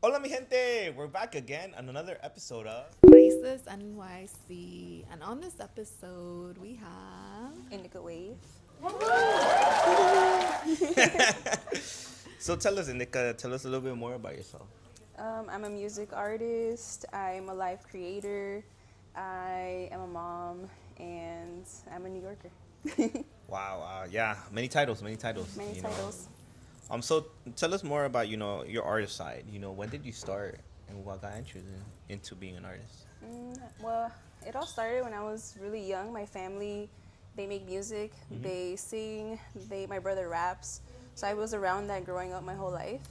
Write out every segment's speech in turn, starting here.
Hola Mi Gente! We're back again on another episode of. Raices NYC. And on this episode, we have. Indica wave. So tell us, Indica, tell us a little bit more about yourself. I'm a music artist. I'm a live creator. I am a mom, and I'm a New Yorker. Wow, yeah, many titles, many titles. Many titles. So tell us more about your artist side. When did you start and what got interested into being an artist? Well, it all started when I was really young. My family, they make music, they sing, my brother raps. So I was around that growing up my whole life.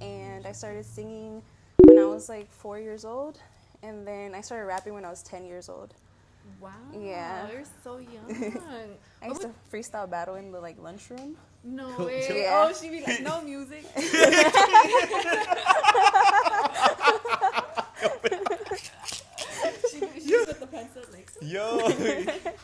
And I started singing when I was like 4 years old. And then I started rapping when I was 10 years old. Wow. Yeah. You're so young. I used to freestyle battle in the lunchroom. No way. Yeah. Oh, she be like, no music. she put the pencil like. Yo,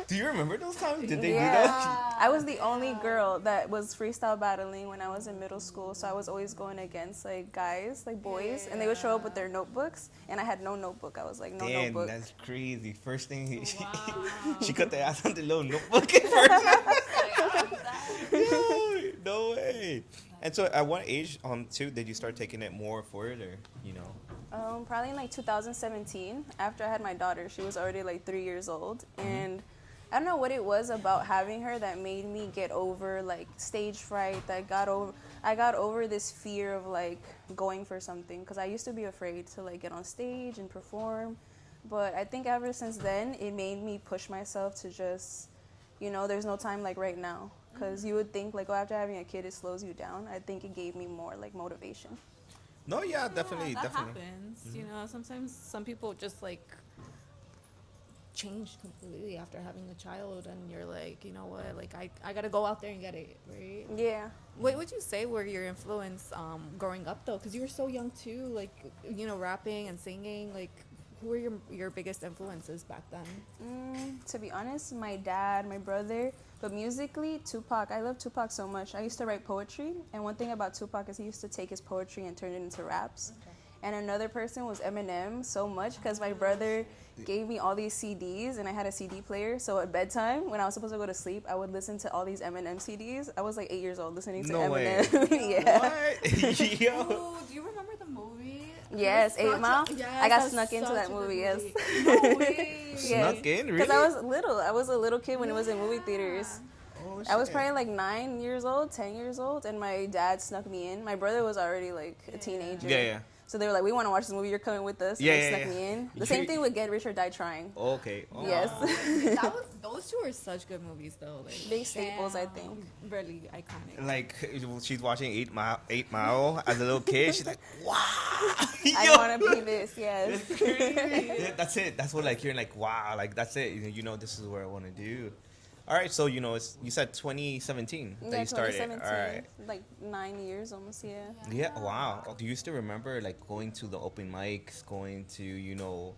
do you remember those times? Did they do Yeah. that? I was the only girl that was freestyle battling when I was in middle school, so I was always going against guys, boys, and they would show up with their notebooks, and I had no notebook. I was like, no Damn, notebook. that's crazy. First thing, Wow. she cut the ass on the little notebook at first. Yo, no way. And so, at what age, too, did you start taking it more forward, or? Probably in 2017, after I had my daughter. She was already 3 years old, and I don't know what it was about having her that made me get over stage fright. I got over this fear of going for something, because I used to be afraid to get on stage and perform. But I think ever since then, it made me push myself to just, there's no time like right now. Because you would think after having a kid, it slows you down. I think it gave me more motivation. No, yeah, definitely, That definitely. happens. Sometimes some people just change completely after having a child, and you're like, you know what, I gotta go out there and get it, right? Yeah. What would you say were your influence growing up though? Because you were so young too, rapping and singing. Who were your biggest influences back then? To be honest, my dad, my brother, but musically, Tupac. I love Tupac so much. I used to write poetry, and one thing about Tupac is he used to take his poetry and turn it into raps. Okay. And another person was Eminem so much because my brother gave me all these CDs, and I had a CD player. So at bedtime, when I was supposed to go to sleep, I would listen to all these Eminem CDs. I was 8 years old listening to No way. Eminem. Yeah. What? Yo. Oh, do you remember the movie? Yes, It was 8 Mile. Yes, I got that's snuck into such that a good movie. Yes. No way. Yeah. Snuck in, really? Because I was little. I was a little kid when it was in movie theaters. Oh, I was shit. probably 9 years old, 10 years old, and my dad snuck me in. My brother was already a teenager. Yeah. So they were like, "We want to watch this movie. You're coming with us." Yeah, and they yeah, snuck yeah. me in. The You- same thing with Get Rich or Die Trying. Okay. Oh. Yes. Those two are such good movies though. Big staples, I think. Really iconic. Like she's watching 8 Mile as a little kid. She's like, wow. I Yo. want to be this. Yes. That's crazy. Yeah, that's it. That's what you're like, wow, that's it. This is what I want to do. All right, so you said 2017 that Yeah, you started. 2017. All right. 9 years almost. Yeah. Yeah. Wow. Do you still remember going to the open mics, going to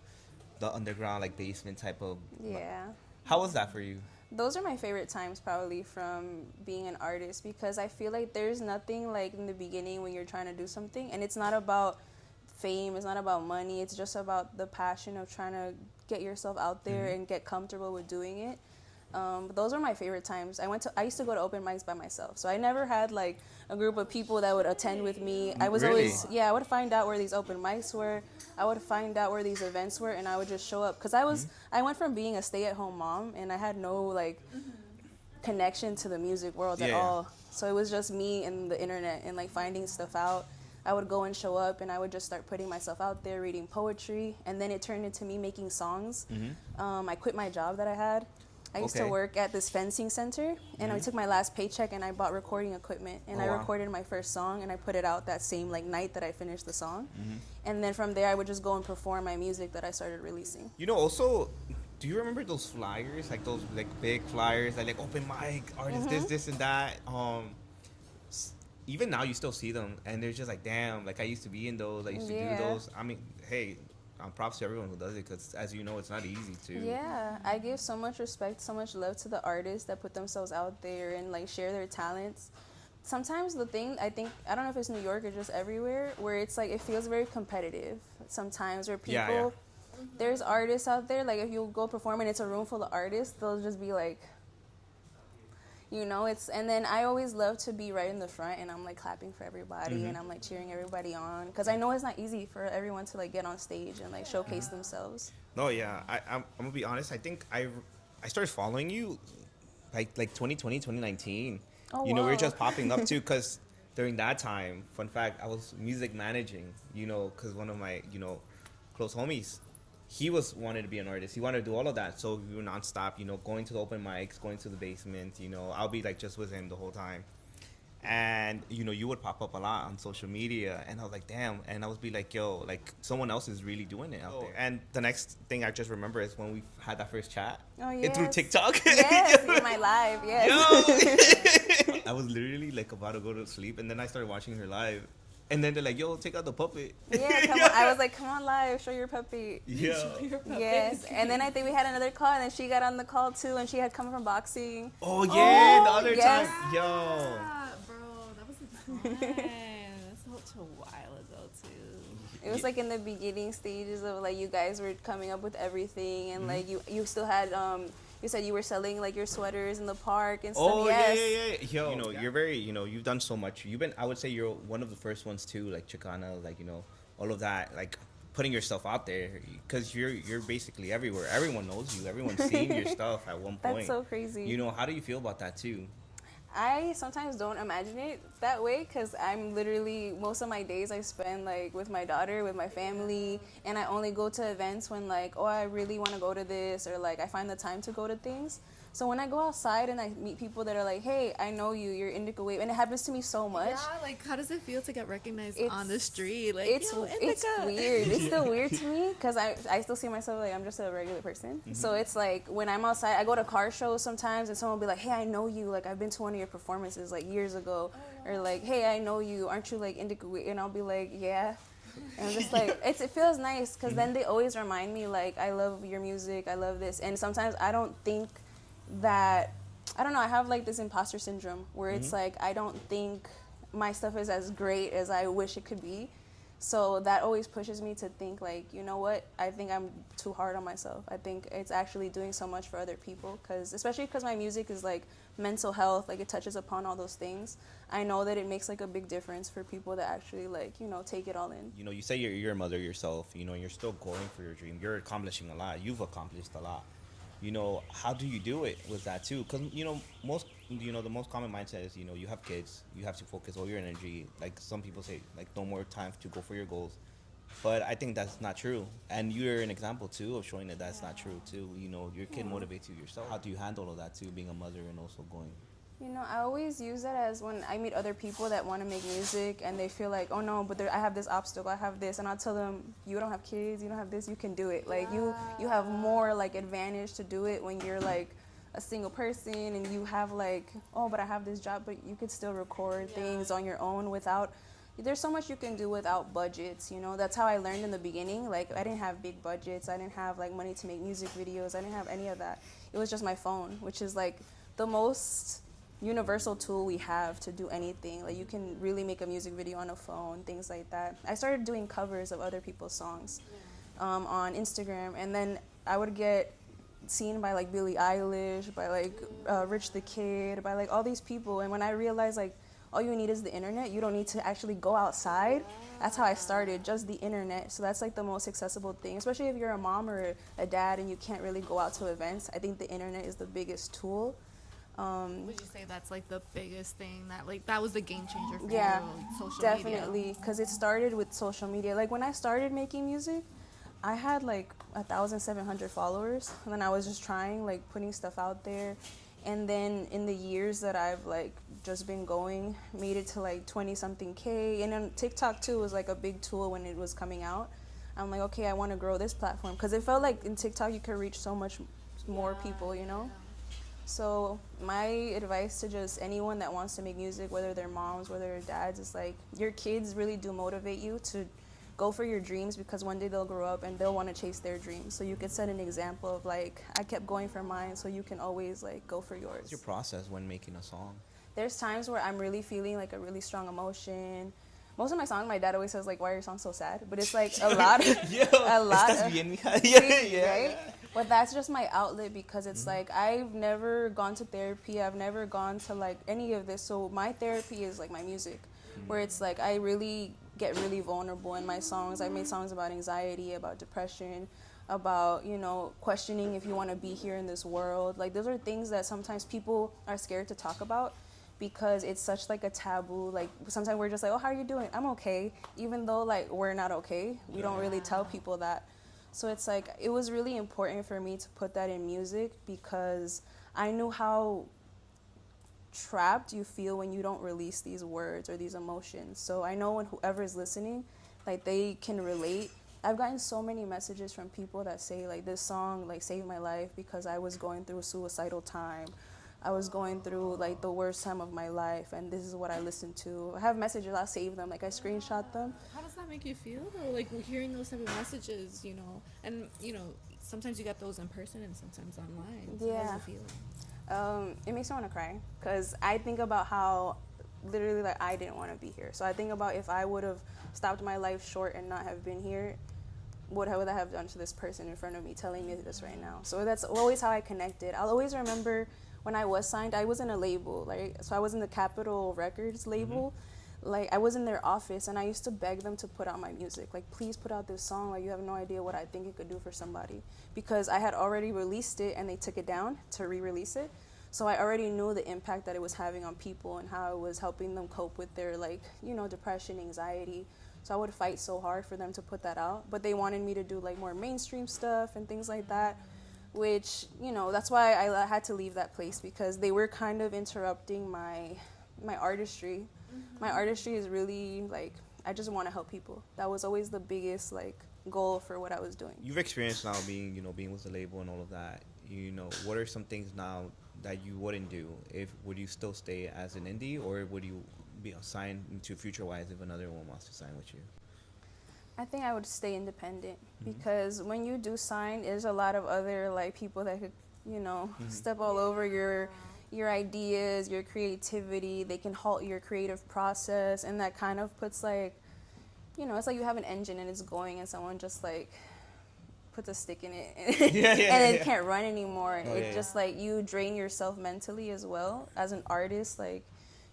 the underground basement type of? Yeah. How was that for you? Those are my favorite times probably from being an artist, because I feel like there's nothing in the beginning when you're trying to do something, and it's not about fame, it's not about money, it's just about the passion of trying to get yourself out there and get comfortable with doing it. But those are my favorite times. I used to go to open mics by myself, so I never had a group of people that would attend with me. I was Really? always I would find out where these open mics were. I would find out where these events were, and I would just show up, because I went from being a stay-at-home mom, and I had no connection to the music world at Yeah. all. So it was just me and the internet and finding stuff out. I would go and show up, and I would just start putting myself out there, reading poetry, and then it turned into me making songs. I quit my job that I had. I used to Okay. work at this fencing center, and I took my last paycheck and I bought recording equipment, and Oh, I wow. recorded my first song, and I put it out that same night that I finished the song. And then from there I would just go and perform my music that I started releasing. Also, do you remember those flyers, those big flyers, open mic artists, this and that? Even now you still see them, and they're just damn, I used to be in those, I used to Yeah. do those. I mean, hey, props to everyone who does it, because as you know, it's not easy to. Yeah, I give so much respect, so much love to the artists that put themselves out there and share their talents, sometimes the thing I think, I don't know if it's New York or just everywhere, where it's like it feels very competitive sometimes, where people Yeah, yeah. there's artists out there, like if you go perform and it's a room full of artists, they'll just be like, you know, it's, and then I always love to be right in the front, and I'm like clapping for everybody, and I'm like cheering everybody on, because I know it's not easy for everyone to like get on stage and like showcase themselves. No, yeah. I'm gonna be honest. I think I started following you like 2020, 2019. Oh, You know, we were wow. just popping up too, because during that time, fun fact, I was music managing. You know, because one of my close homies, he wanted to be an artist. He wanted to do all of that. So we were nonstop. You know, going to the open mics, going to the basement. You know, I'll be like just with him the whole time. And you would pop up a lot on social media, and I was like, damn. And I would be like, yo, like someone else is really doing it out there. And the next thing I just remember is when we had that first chat. Oh, It through yes. TikTok. Yes, in my live, yes. Yo. I was literally like about to go to sleep, and then I started watching her live, and then they're like, yo, take out the puppet. Yeah, come on. I was like, come on live, show your puppy. Yeah. Yes, and then I think we had another call, and then she got on the call too, and she had come from boxing. Oh yeah, the other yes. time. Yo. Yeah, bro, that was a time. That's such a while ago too. It was like in the beginning stages of like you guys were coming up with everything, and like you still had you said you were selling like your sweaters in the park and stuff. Oh Yes. yeah. Yo, you're very, you've done so much. I would say you're one of the first ones too, like Chicana, like all of that, like putting yourself out there, because you're basically everywhere. Everyone knows you. Everyone's seen your stuff at one point. That's so crazy. How do you feel about that too? I sometimes don't imagine it that way, because I'm literally, most of my days I spend like with my daughter, with my family, and I only go to events when like, oh, I really want to go to this, or like I find the time to go to things. So when I go outside and I meet people that are like, hey, I know you, you're Indica Wave, and it happens to me so much. Yeah, like how does it feel to get recognized on the It's- street? Like, It's yo, it's Indica. weird. It's still weird to me, because I still see myself like I'm just a regular person. So it's like when I'm outside, I go to car shows sometimes, and someone will be like, hey, I know you. Like I've been to one of your performances like years ago, or like, hey, I know you. Aren't you like Indica Wave? And I'll be like, yeah. And I'm just like, it feels nice, because then they always remind me like, I love your music. I love this. And sometimes I don't think that, I don't know, I have like this imposter syndrome where it's like I don't think my stuff is as great as I wish it could be. So that always pushes me to think like, you know what, I think I'm too hard on myself. I think it's actually doing so much for other people, especially because my music is like mental health, like it touches upon all those things. I know that it makes like a big difference for people that actually like, take it all in. You say you're a mother yourself, and you're still going for your dream. You're accomplishing a lot. You've accomplished a lot. How do you do it with that too? Because most the most common mindset is you have kids, you have to focus all your energy. Like some people say, like no more time to go for your goals, but I think that's not true. And you're an example too of showing that that's not true too. Your kid motivates you yourself. How do you handle all that too, being a mother and also going? I always use that as when I meet other people that want to make music and they feel like, oh no, but I have this obstacle, I have this, and I'll tell them, you don't have kids, you don't have this, you can do it. Like you have more like advantage to do it when you're like a single person and you have like, oh, but I have this job, but you could still record things on your own without. There's so much you can do without budgets, That's how I learned in the beginning. Like I didn't have big budgets, I didn't have like money to make music videos, I didn't have any of that. It was just my phone, which is like the most universal tool we have to do anything. Like you can really make a music video on a phone, things like that. I started doing covers of other people's songs on Instagram, and then I would get seen by like Billie Eilish, by like Rich the Kid, by like all these people. And when I realized like all you need is the internet, you don't need to actually go outside. That's how I started, just the internet. So that's like the most accessible thing, especially if you're a mom or a dad and you can't really go out to events. I think the internet is the biggest tool. Would you say that's like the biggest thing that was the game changer for Yeah, you, like, social definitely, because it started with social media. Like when I started making music, I had like 1,700 followers, and then I was just trying like putting stuff out there, and then in the years that I've like just been going, made it to like 20 something K, and then TikTok too was like a big tool when it was coming out. I'm like, okay, I want to grow this platform, because it felt like in TikTok you could reach so much more people, So my advice to just anyone that wants to make music, whether they're moms, whether they're dads, is like your kids really do motivate you to go for your dreams, because one day they'll grow up and they'll want to chase their dreams. So you could set an example of like, I kept going for mine, so you can always like go for yours. What's your process when making a song? there's times where I'm really feeling like a really strong emotion. Most of my songs, my dad always says like, "Why are your songs so sad?" But it's like a lot, Yo, a lot estás of, bien, mija? Yeah. right? But that's just my outlet because it's like I've never gone to therapy. I've never gone to like any of this. So my therapy is like my music, where it's like I really get really vulnerable in my songs. I made songs about anxiety, about depression, about, you know, questioning if you want to be here in this world. Like those are things that sometimes people are scared to talk about because it's such like a taboo. Like sometimes we're just like, oh, how are you doing? I'm okay, even though like we're not okay. We don't really tell people that. So it's like it was really important for me to put that in music because I knew how trapped you feel when you don't release these words or these emotions. So I know when whoever is listening, like they can relate. I've gotten so many messages from people that say like this song like saved my life because I was going through a suicidal time. I was going through like the worst time of my life and this is what I listened to. I have messages, I'll save them, like I screenshot them. How does that make you feel though? Like hearing those type of messages, you know, and you know, sometimes you get those in person and sometimes online. So how does it feel? It makes me want to cry because I think about how literally like I didn't want to be here. So I think about if I would have stopped my life short and not have been here, what would I have done to this person in front of me telling me this right now? So that's always how I connected. I'll always remember when I was signed, I was in a label, right? So I was in the Capitol Records label. Like I was in their office and I used to beg them to put out my music. Like, please put out this song. Like, you have no idea what I think it could do for somebody. Because I had already released it and they took it down to re-release it. So I already knew the impact that it was having on people and how it was helping them cope with their like, you know, depression, anxiety. So I would fight so hard for them to put that out. But they wanted me to do like more mainstream stuff and things like that. Which, you know, that's why I had to leave that place because they were kind of interrupting my artistry. My artistry is really like I just want to help people. That was always the biggest like goal for what I was doing. You've experienced now being, you know, being with the label and all of that. You know, what are some things now that you wouldn't do? Would you still stay as an indie, or would you be assigned to Future Wise if another one wants to sign with you? I think I would stay independent because when you do sign, there's a lot of other like people that could, you know, step all over your ideas, your creativity. They can halt your creative process, and that kind of puts like, you know, it's like you have an engine and it's going, and someone just like puts a stick in it and it can't run anymore. Just like you drain yourself mentally as well as an artist. Like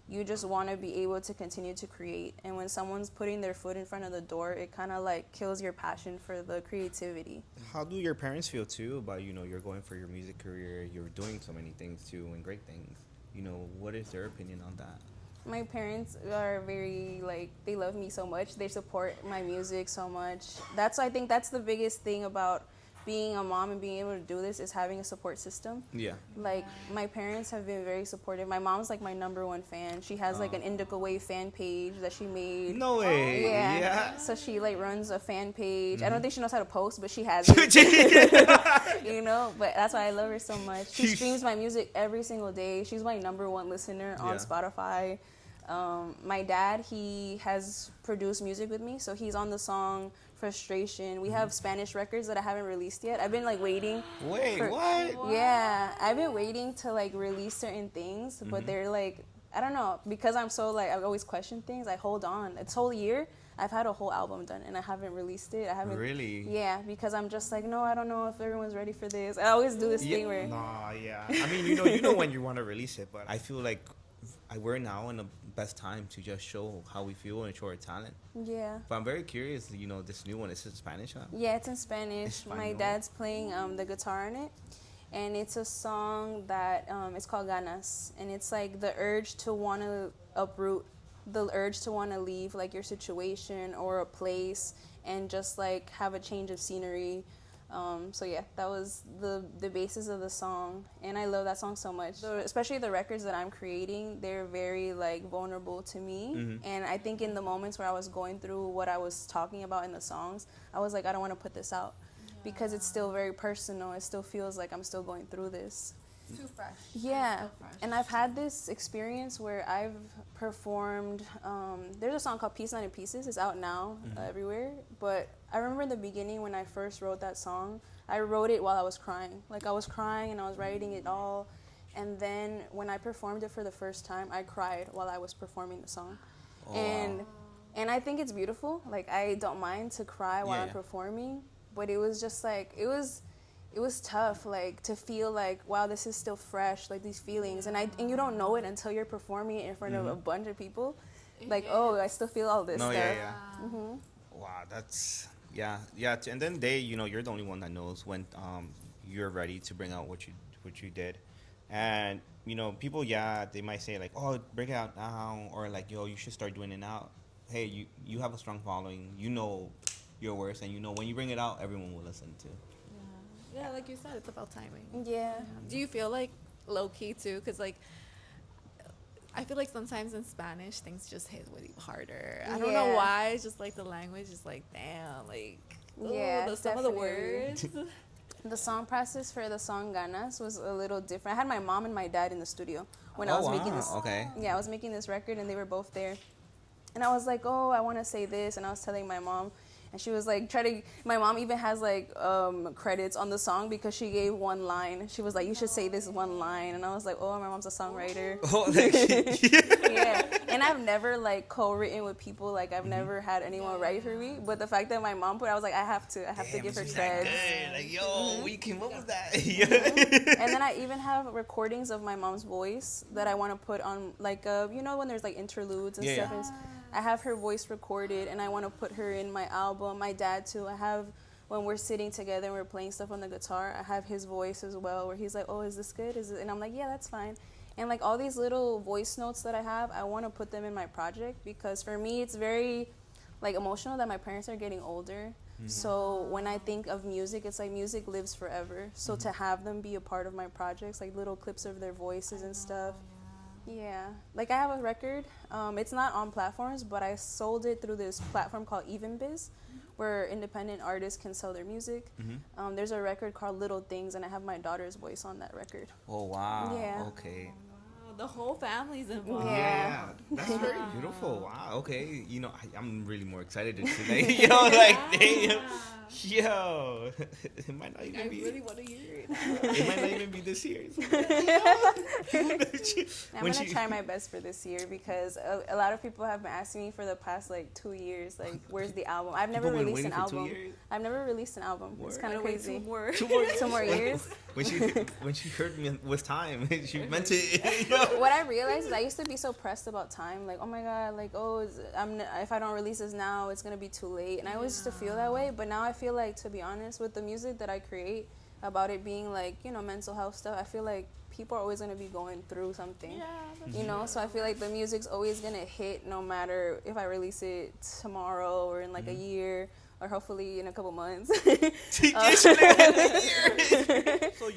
you just want to be able to continue to create, and when someone's putting their foot in front of the door, it kind of like kills your passion for the creativity. How do your parents feel too about, you know, you're going for your music career, you're doing so many things too and great things? You know, what is their opinion on that? My parents are very like, they love me so much. They support my music so much. I think that's the biggest thing about being a mom and being able to do this is having a support system. Yeah. Like my parents have been very supportive. My mom's like my #1 fan. She has like an Indica Wave fan page that she made. No way. Yeah. So she like runs a fan page. I don't think she knows how to post, but she has it. You know, but that's why I love her so much. She streams my music every single day. She's my #1 listener on Spotify. My dad, he has produced music with me, so he's on the song Frustration. We have Spanish records that I haven't released yet. I've been like waiting. Wait, what? Yeah, I've been waiting to like release certain things, but they're like, I don't know, because I'm so like, I always question things, I hold on. This whole year, I've had a whole album done and I haven't released it. I haven't. Really? Yeah, because I'm just like, no, I don't know if everyone's ready for this. I always do this thing where. Nah, yeah. I mean, you know when you want to release it, but I feel like we're now in the best time to just show how we feel and show our talent. Yeah. But I'm very curious, you know, this new one, is it Spanish, huh? Yeah, it's in Spanish. My dad's playing the guitar on it. And it's a song that, it's called Ganas. And it's like the urge to want to uproot, the urge to want to leave like your situation or a place and just like have a change of scenery. So yeah, that was the basis of the song, and I love that song so much. So especially the records that I'm creating, they're very like vulnerable to me, and I think in the moments where I was going through what I was talking about in the songs, I was like, I don't want to put this out because it's still very personal. It still feels like I'm still going through this. Too fresh. Yeah, So fresh. and I've had this experience where I've performed, there's a song called Peace Not in Pieces. It's out now everywhere, but I remember in the beginning when I first wrote that song, I wrote it while I was crying. Like I was crying and I was writing it all, And then when I performed it for the first time, I cried while I was performing the song. Oh, and wow. and I think it's beautiful. Like, I don't mind to cry while Yeah, I'm yeah. performing, but it was just like it was tough, like, to feel like, wow, this is still fresh, like, these feelings, and you don't know it until you're performing it in front of a bunch of people, like, oh, I still feel all this No, stuff. yeah, yeah. Wow, that's yeah. And then you're the only one that knows when you're ready to bring out what you did, and people, yeah, they might say like, oh, bring it out now, or like, yo, you should start doing it now. Hey, you have a strong following, your worth, and when you bring it out, everyone will listen to. Yeah, like you said, it's about timing. Yeah. Do you feel like low key too? Because like I feel like sometimes in Spanish things just hit with you harder. I don't know Yeah. why. It's just like the language is like damn, like Yeah, some of the definitely. words. The song process for the song Ganas was a little different. I had my mom and my dad in the studio when I was making this. Okay. Yeah, I was making this record, and they were both there. And I was like, oh, I want to say this, and I was telling my mom, and she was like, my mom even has like credits on the song because she gave one line. She was like, you should say this one line, and I was like, oh, my mom's a songwriter. Oh, like, Yeah, and I've never like co-written with people. Like, I've never had anyone write for me. But the fact that my mom put, I was like, I have to give her she's credit. that good. Like, yo, we came up with that. And then I even have recordings of my mom's voice that I want to put on, like, when there's like interludes and Yeah, stuff. yeah. And I have her voice recorded, and I want to put her in my album. My dad too. I have, when we're sitting together and we're playing stuff on the guitar, I have his voice as well, where he's like, oh, is this good? Is it? And I'm like, yeah, that's fine. And like all these little voice notes that I have, I want to put them in my project, because for me it's very like emotional that my parents are getting older. So when I think of music, it's like music lives forever. So to have them be a part of my projects, like little clips of their voices and stuff. Yeah. Like, I have a record. It's not on platforms, but I sold it through this platform called EvenBiz, where independent artists can sell their music. There's a record called Little Things, and I have my daughter's voice on that record. Oh, wow. Yeah. Okay. The whole family's involved. Yeah. That's very beautiful. Wow. Okay. I'm really more excited to see, like, damn. Yo, it might not even I be. really want to hear it. It might not even be this year. I'm going to try my best for this year, because a lot of people have been asking me for the past like 2 years, like, where's the album? I've never People been released an waiting for 2 album. years? I've never released an album. It's Word. kind of Wait, crazy. 2 more. 2 more years. When she heard me with time, she meant it. What I realized is I used to be so pressed about time, like, oh my god, like, oh, if I don't release this now, it's gonna be too late, and I always used to feel that way. But now I feel like, to be honest, with the music that I create, about it being like, mental health stuff, I feel like people are always gonna be going through something. So I feel like the music's always gonna hit, no matter if I release it tomorrow or in like a year, or hopefully in a couple months. So,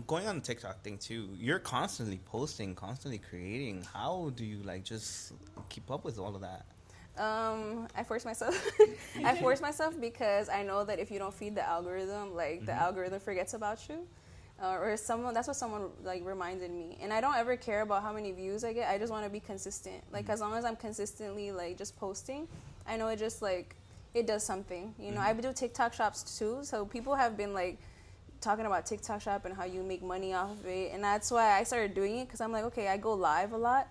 going on the TikTok thing too, you're constantly posting, constantly creating. How do you like just keep up with all of that? I force myself. I force myself because I know that if you don't feed the algorithm, like, the algorithm forgets about you. Or that's what someone like reminded me. And I don't ever care about how many views I get. I just want to be consistent. Like, as long as I'm consistently like just posting, I know it just like, it does something. I do TikTok shops too. So people have been like talking about TikTok shop and how you make money off of it. And that's why I started doing it, because I'm like, okay, I go live a lot.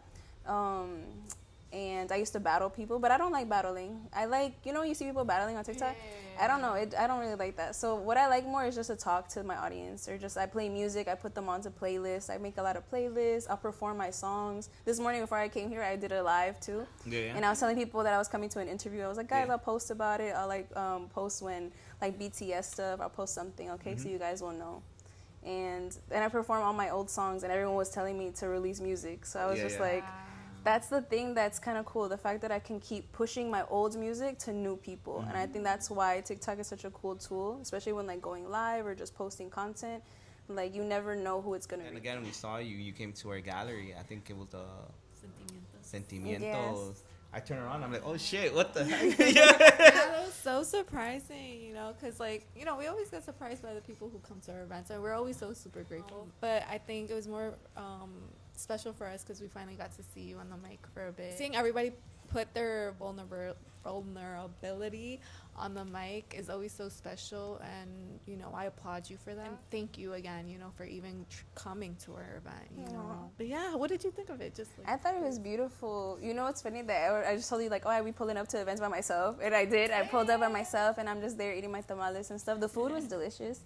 And I used to battle people, but I don't like battling. I like, you see people battling on TikTok? I don't know. I don't really like that. So what I like more is just to talk to my audience, or just I play music. I put them onto playlists. I make a lot of playlists. I'll perform my songs. This morning before I came here, I did a live too. Yeah. And I was telling people that I was coming to an interview. I was like, guys, I'll post about it. I'll like post when like BTS stuff. I'll post something, okay, so you guys will know. And I perform all my old songs, and everyone was telling me to release music. So I was just like, that's the thing that's kind of cool, the fact that I can keep pushing my old music to new people. And I think that's why TikTok is such a cool tool, especially when like going live or just posting content. Like, you never know who it's gonna And reach. again, when we saw you, you came to our gallery. I think it was the Sentimientos. Yes. I turn around, I'm like, oh shit, what the heck? That was so surprising, because like, we always get surprised by the people who come to our events, and we're always so super grateful. But I think it was more special for us because we finally got to see you on the mic for a bit. Seeing everybody put their vulnerability on the mic is always so special, and you know, I applaud you for that. And thank you again, you know, for even coming to our event, you know. But yeah, what did you think of it? Just like, I thought it was beautiful. You know, it's funny that I just told you, like, oh, I be pulling up to events by myself, and I did. I pulled up by myself, and I'm just there eating my tamales and stuff. The food was delicious.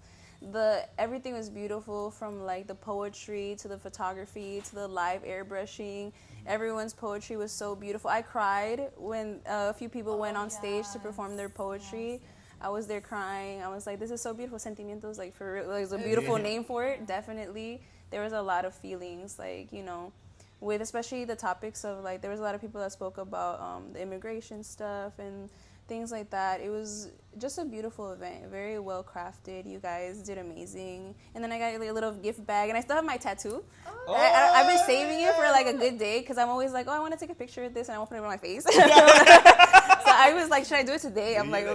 Everything was beautiful, from like the poetry to the photography to the live airbrushing. Everyone's poetry was so beautiful. I cried when a few people went on stage to perform their poetry. I was there crying. I was like, this is so beautiful. Sentimientos, like, for real, like, it's a beautiful name for it. Definitely, there was a lot of feelings, like, you know, with especially the topics of, like, there was a lot of people that spoke about the immigration stuff and things like that. It was just a beautiful event, very well crafted. You guys did amazing. And then I got like a little gift bag, and I still have my tattoo. I've been saving it for like a good day, because I'm always like, oh, I want to take a picture of this, and I won't put it on my face. So I was like, should I do it today? I'm like,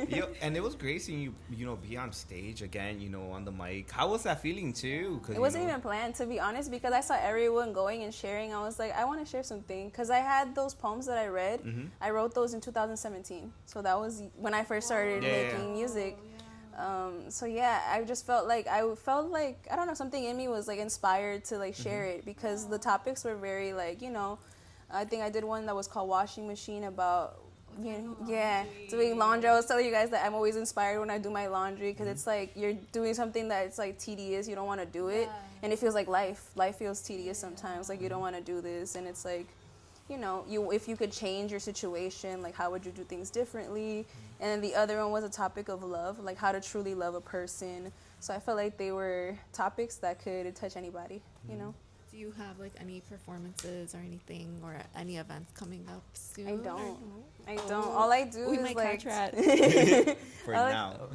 Yo, and it was great seeing you, you know, be on stage again, you know, on the mic. How was that feeling too? It wasn't even planned, to be honest, because I saw everyone going and sharing. I was like, I want to share something, because I had those poems that I read. I wrote those in 2017, so that was when I first started making music. So yeah, I just felt like I don't know, something in me was like inspired to like share it, because the topics were very like, you know, I think I did one that was called Washing Machine, about doing laundry. I was telling you guys that I'm always inspired when I do my laundry, because it's like you're doing something that's like tedious, you don't want to do it, and it feels like life feels tedious sometimes, like you don't want to do this, and it's like, you know, if you could change your situation, like how would you do things differently? And then the other one was a topic of love, like how to truly love a person. So I felt like they were topics that could touch anybody, you know. do you have like any performances or anything, or any events coming up soon? I don't. All I do we is might like For now.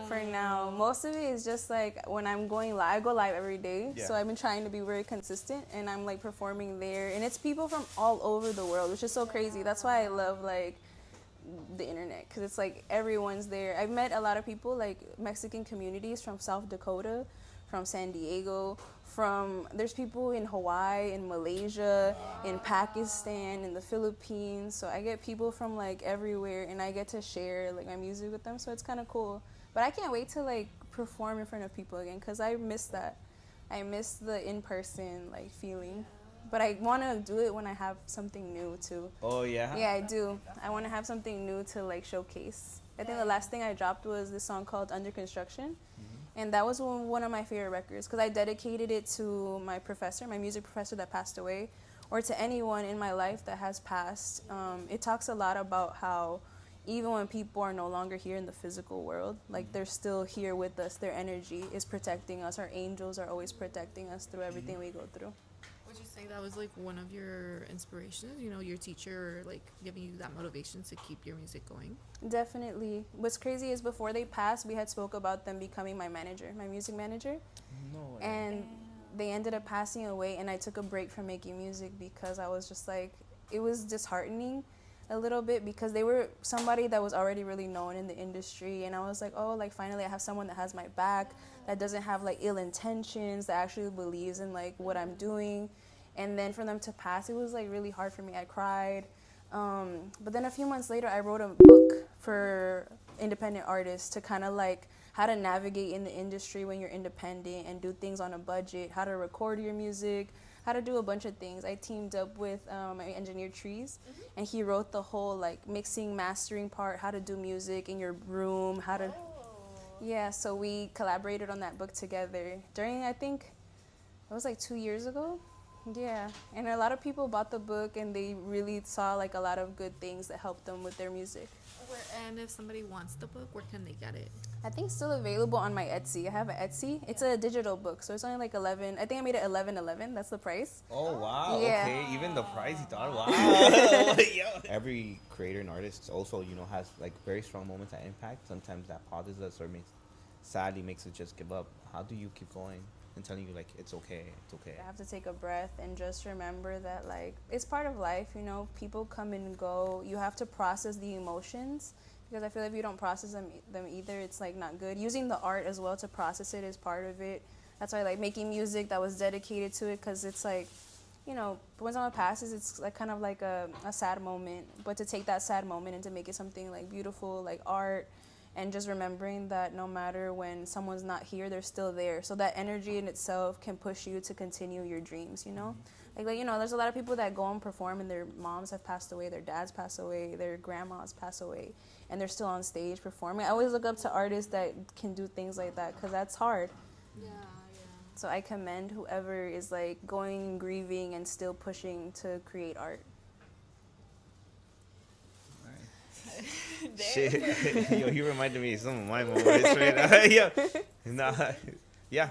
For now, most of it is just like when I'm going live. I go live every day, so I've been trying to be very consistent, and I'm like performing there, and it's people from all over the world, which is so crazy. That's why I love like the internet, because it's like everyone's there. I've met a lot of people, like Mexican communities from South Dakota, from San Diego, there's people in Hawaii, in Malaysia, in Pakistan, in the Philippines. So I get people from like everywhere, and I get to share like my music with them, so it's kind of cool. But I can't wait to like perform in front of people again, because I miss that. I miss the in-person like feeling. But I want to do it when I have something new too. Oh yeah? Yeah, I do. I want to have something new to like showcase. I think the last thing I dropped was this song called Under Construction. And that was one of my favorite records, because I dedicated it to my professor, my music professor that passed away, or to anyone in my life that has passed. It talks a lot about how even when people are no longer here in the physical world, like they're still here with us. Their energy is protecting us. Our angels are always protecting us through everything we go through. Would you say that was like one of your inspirations, you know, your teacher like giving you that motivation to keep your music going? Definitely. What's crazy is before they passed, we had spoke about them becoming my manager, my music manager. No way. And they ended up passing away, and I took a break from making music because I was just like, it was disheartening a little bit, because they were somebody that was already really known in the industry, and I was like, oh, like finally I have someone that has my back, that doesn't have like ill intentions, that actually believes in like what I'm doing. And then for them to pass, it was like really hard for me. I cried. But then a few months later, I wrote a book for independent artists to kind of like how to navigate in the industry when you're independent and do things on a budget, how to record your music, how to do a bunch of things. I teamed up with my engineer Trees, and he wrote the whole like mixing, mastering part, how to do music in your room, how to... Yeah, so we collaborated on that book together during, I think, it was like 2 years ago. Yeah, and a lot of people bought the book, and they really saw like a lot of good things that helped them with their music. And if somebody wants the book, where can they get it? I think it's still available on my Etsy. I have an Etsy. It's a digital book, so it's only like 11. I think I made it 11.11. That's the price. Oh wow! Yeah. Okay, even the price you thought. Wow! Every creator and artist also, you know, has like very strong moments that impact. Sometimes that pauses us or sadly makes us just give up. How do you keep going and telling you like it's okay, it's okay? I have to take a breath and just remember that like it's part of life. You know, people come and go. You have to process the emotions, because I feel like if you don't process them either, it's like not good. Using the art as well to process it is part of it. That's why I like making music that was dedicated to it, because it's like you know, when someone passes, it's like kind of like a sad moment. But to take that sad moment and to make it something like beautiful, like art, and just remembering that no matter when someone's not here, they're still there. So that energy in itself can push you to continue your dreams, you know? Like, you know, there's a lot of people that go and perform and their moms have passed away, their dads pass away, their grandmas pass away, and they're still on stage performing. I always look up to artists that can do things like that because that's hard. Yeah. So I commend whoever is like going and grieving and still pushing to create art. Shit. Yo, he reminded me of some of my moments right now. Yeah. Nah. Yeah.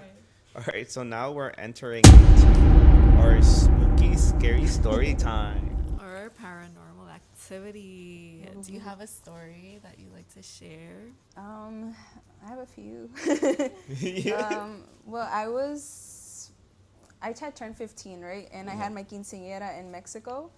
All right, so now we're entering into our spooky, scary story time. Or paranormal activity. Do you have a story that you like to share? I have a few. Yeah. Well, I had turned 15, right? And I had my quinceañera in Mexico.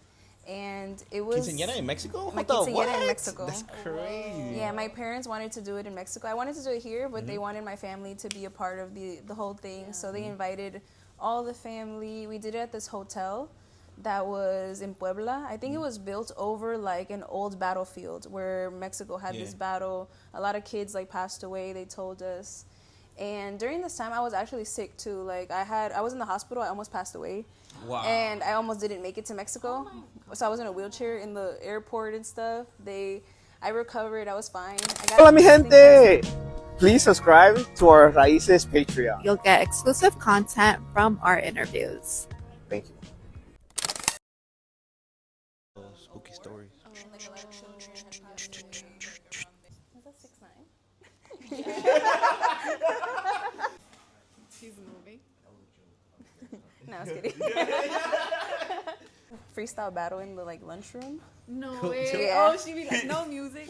And it was... Quinceañera in Mexico? My What the quinceañera what? in Mexico. That's crazy. Yeah, my parents wanted to do it in Mexico. I wanted to do it here, but they wanted my family to be a part of the whole thing. So they invited all the family. We did it at this hotel that was in Puebla. I think it was built over like an old battlefield where Mexico had this battle. A lot of kids like passed away, they told us. And during this time, I was actually sick too. Like I was in the hospital. I almost passed away. Wow. And I almost didn't make it to Mexico. So I was in a wheelchair in the airport and stuff. I recovered. I was fine. Hola Mi Gente! Please subscribe to our Raices Patreon. You'll get exclusive content from our interviews. Thank you. Spooky stories. Was that 6'9"? She's moving. No, I was kidding. Freestyle battle in the like lunchroom. No way. Yeah. Oh, she be like, no music.